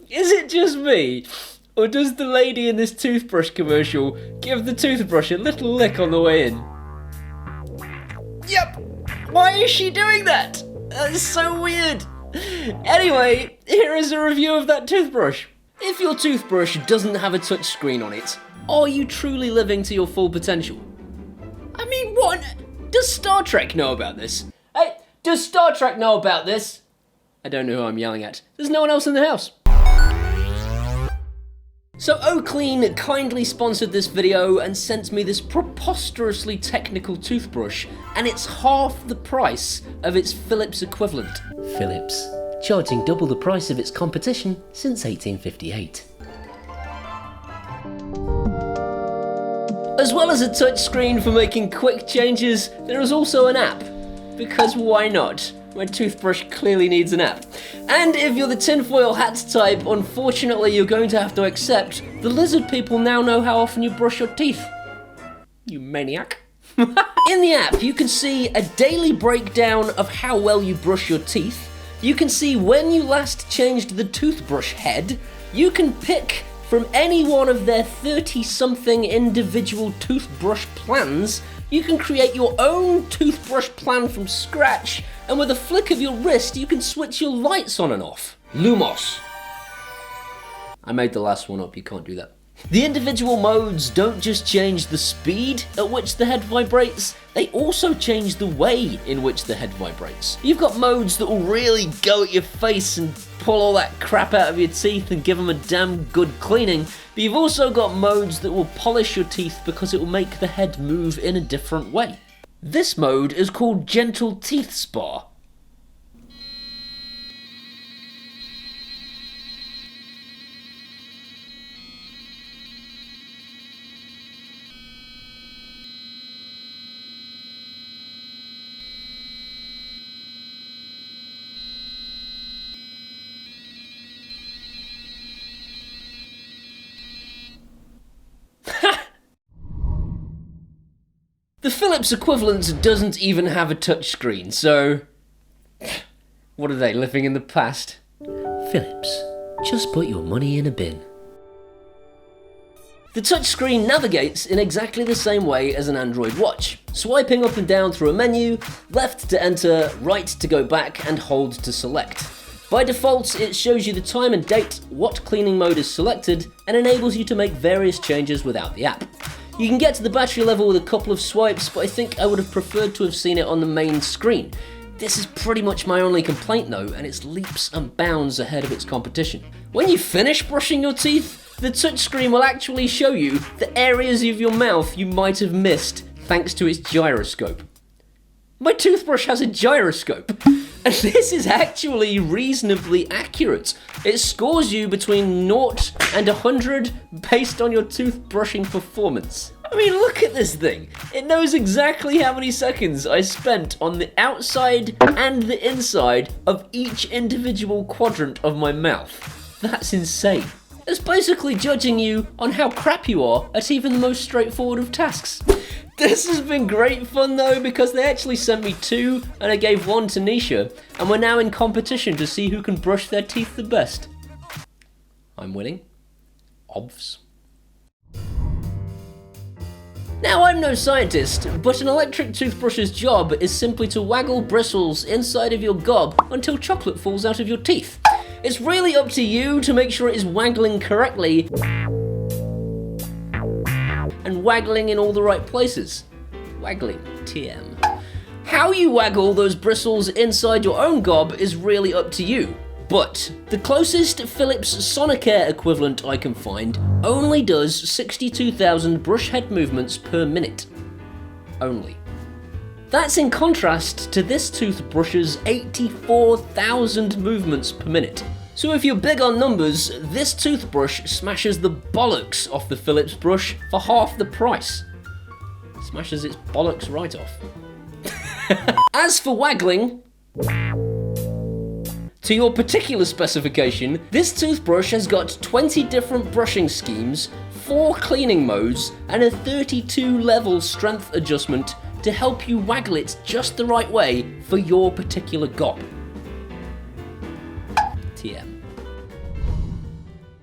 Is it just me? Or does the lady in this toothbrush commercial give the toothbrush a little lick on the way in? Yep! Why is she doing that? That's so weird. Anyway, here is a review of that toothbrush. If your toothbrush doesn't have a touchscreen on it, are you truly living to your full potential? I mean, what? Does Star Trek know about this? Hey, does Star Trek know about this? I don't know who I'm yelling at. There's no one else in the house. So Oclean kindly sponsored this video and sent me this preposterously technical toothbrush, and it's half the price of its Philips equivalent. Philips, charging double the price of its competition since 1858. As well as a touchscreen for making quick changes, there is also an app. Because why not? My toothbrush clearly needs an app. And if you're the tinfoil hat type, unfortunately you're going to have to accept the lizard people now know how often you brush your teeth. You maniac. In the app, you can see a daily breakdown of how well you brush your teeth. You can see when you last changed the toothbrush head. You can pick from any one of their 30-something individual toothbrush plans. You can create your own toothbrush plan from scratch, and with a flick of your wrist, you can switch your lights on and off. Lumos. I made the last one up, you can't do that. The individual modes don't just change the speed at which the head vibrates, they also change the way in which the head vibrates. You've got modes that will really go at your face and pull all that crap out of your teeth and give them a damn good cleaning, but you've also got modes that will polish your teeth because it will make the head move in a different way. This mode is called Gentle Teeth Spa. The Philips equivalent doesn't even have a touchscreen, so what are they, living in the past? Philips, just put your money in a bin. The touchscreen navigates in exactly the same way as an Android watch, swiping up and down through a menu, left to enter, right to go back, and hold to select. By default, it shows you the time and date, what cleaning mode is selected, and enables you to make various changes without the app. You can get to the battery level with a couple of swipes, but I think I would have preferred to have seen it on the main screen. This is pretty much my only complaint though, and it's leaps and bounds ahead of its competition. When you finish brushing your teeth, the touchscreen will actually show you the areas of your mouth you might have missed thanks to its gyroscope. My toothbrush has a gyroscope, and this is actually reasonably accurate. It scores you between 0 and 100 based on your toothbrushing performance. I mean, look at this thing. It knows exactly how many seconds I spent on the outside and the inside of each individual quadrant of my mouth. That's insane. It's basically judging you on how crap you are at even the most straightforward of tasks. This has been great fun though, because they actually sent me 2 and I gave 1 to Nisha, and we're now in competition to see who can brush their teeth the best. I'm winning. Obvs. Now, I'm no scientist, but an electric toothbrush's job is simply to waggle bristles inside of your gob until chocolate falls out of your teeth. It's really up to you to make sure it is waggling correctly and waggling in all the right places. Waggling, TM. How you waggle those bristles inside your own gob is really up to you. But the closest Philips Sonicare equivalent I can find only does 62,000 brush head movements per minute. Only. That's in contrast to this toothbrush's 84,000 movements per minute. So if you're big on numbers, this toothbrush smashes the bollocks off the Philips brush for half the price. Smashes its bollocks right off. As for waggling, to your particular specification, this toothbrush has got 20 different brushing schemes, 4 cleaning modes, and a 32-level strength adjustment to help you waggle it just the right way for your particular gob. TM.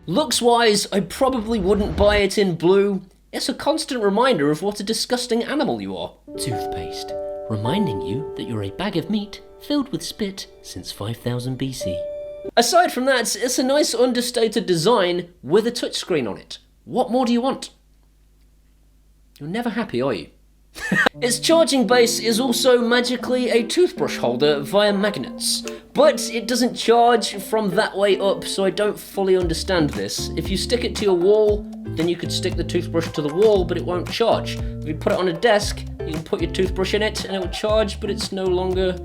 Looks-wise, I probably wouldn't buy it in blue. It's a constant reminder of what a disgusting animal you are. Toothpaste, reminding you that you're a bag of meat filled with spit since 5000 BC. Aside from that, it's a nice understated design with a touchscreen on it. What more do you want? You're never happy, are you? Its charging base is also magically a toothbrush holder via magnets, but it doesn't charge from that way up, so I don't fully understand this. If you stick it to your wall, then you could stick the toothbrush to the wall, but it won't charge. If you put it on a desk, you can put your toothbrush in it and it will charge, but it's no longer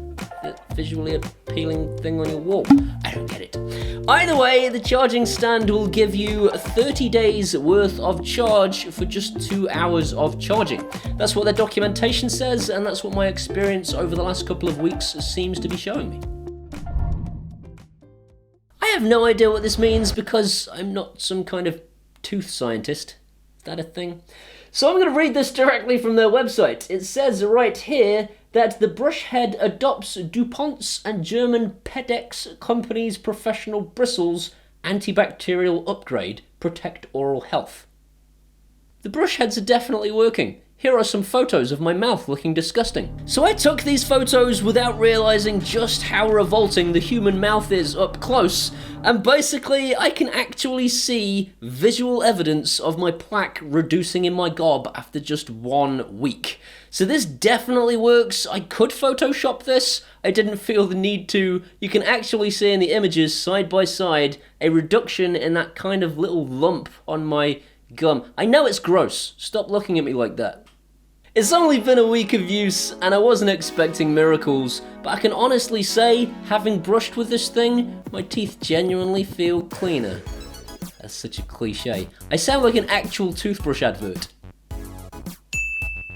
a visually appealing thing on your wall. I don't get it. Either way, the charging stand will give you 30 days worth of charge for just 2 hours of charging. That's what their documentation says, and that's what my experience over the last couple of weeks seems to be showing me. I have no idea what this means because I'm not some kind of tooth scientist. Is that a thing? So I'm going to read this directly from their website. It says right here that the brush head adopts DuPont's and German Pedex company's professional bristles antibacterial upgrade, protect oral health. The brush heads are definitely working. Here are some photos of my mouth looking disgusting. So I took these photos without realizing just how revolting the human mouth is up close, and basically I can actually see visual evidence of my plaque reducing in my gob after just 1 week. So this definitely works. I could Photoshop this. I didn't feel the need to. You can actually see in the images side by side a reduction in that kind of little lump on my gum. I know it's gross. Stop looking at me like that. It's only been a week of use and I wasn't expecting miracles, but I can honestly say, having brushed with this thing, my teeth genuinely feel cleaner. That's such a cliche. I sound like an actual toothbrush advert.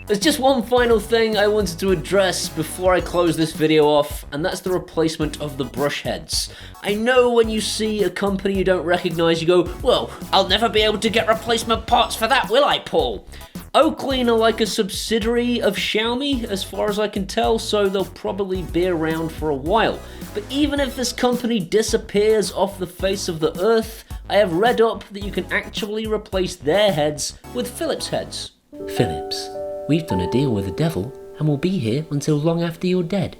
There's just one final thing I wanted to address before I close this video off, and that's the replacement of the brush heads. I know when you see a company you don't recognize, you go, well, I'll never be able to get replacement parts for that, will I, Paul? Oclean are like a subsidiary of Xiaomi, as far as I can tell, so they'll probably be around for a while. But even if this company disappears off the face of the earth, I have read up that you can actually replace their heads with Philips heads. Philips, we've done a deal with the devil, and we'll be here until long after you're dead.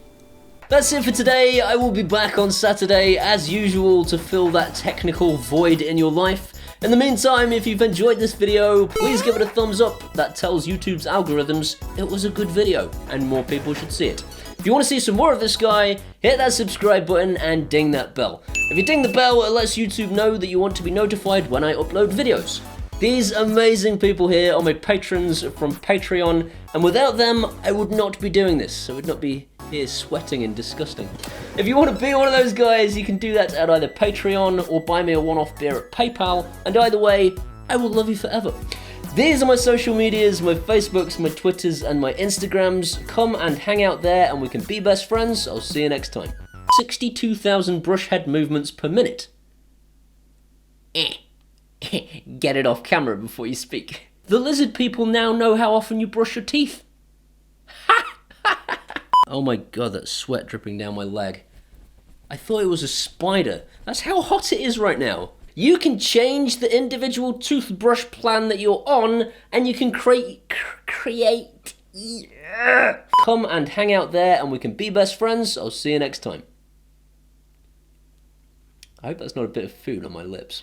That's it for today. I will be back on Saturday, as usual, to fill that technical void in your life. In the meantime, if you've enjoyed this video, please give it a thumbs up. That tells YouTube's algorithms it was a good video, and more people should see it. If you want to see some more of this guy, hit that subscribe button and ding that bell. If you ding the bell, it lets YouTube know that you want to be notified when I upload videos. These amazing people here are my patrons from Patreon, and without them, I would not be doing this. I would not be here sweating and disgusting. If you want to be one of those guys, you can do that at either Patreon or buy me a one-off beer at PayPal, and either way, I will love you forever. These are my social medias, my Facebooks, my Twitters, and my Instagrams. Come and hang out there and we can be best friends. I'll see you next time. 62,000 brush head movements per minute. Get it off camera before you speak. The lizard people now know how often you brush your teeth. Oh my god, that's sweat dripping down my leg. I thought it was a spider. That's how hot it is right now. You can change the individual toothbrush plan that you're on, and you can create. Come and hang out there and we can be best friends. I'll see you next time. I hope that's not a bit of food on my lips.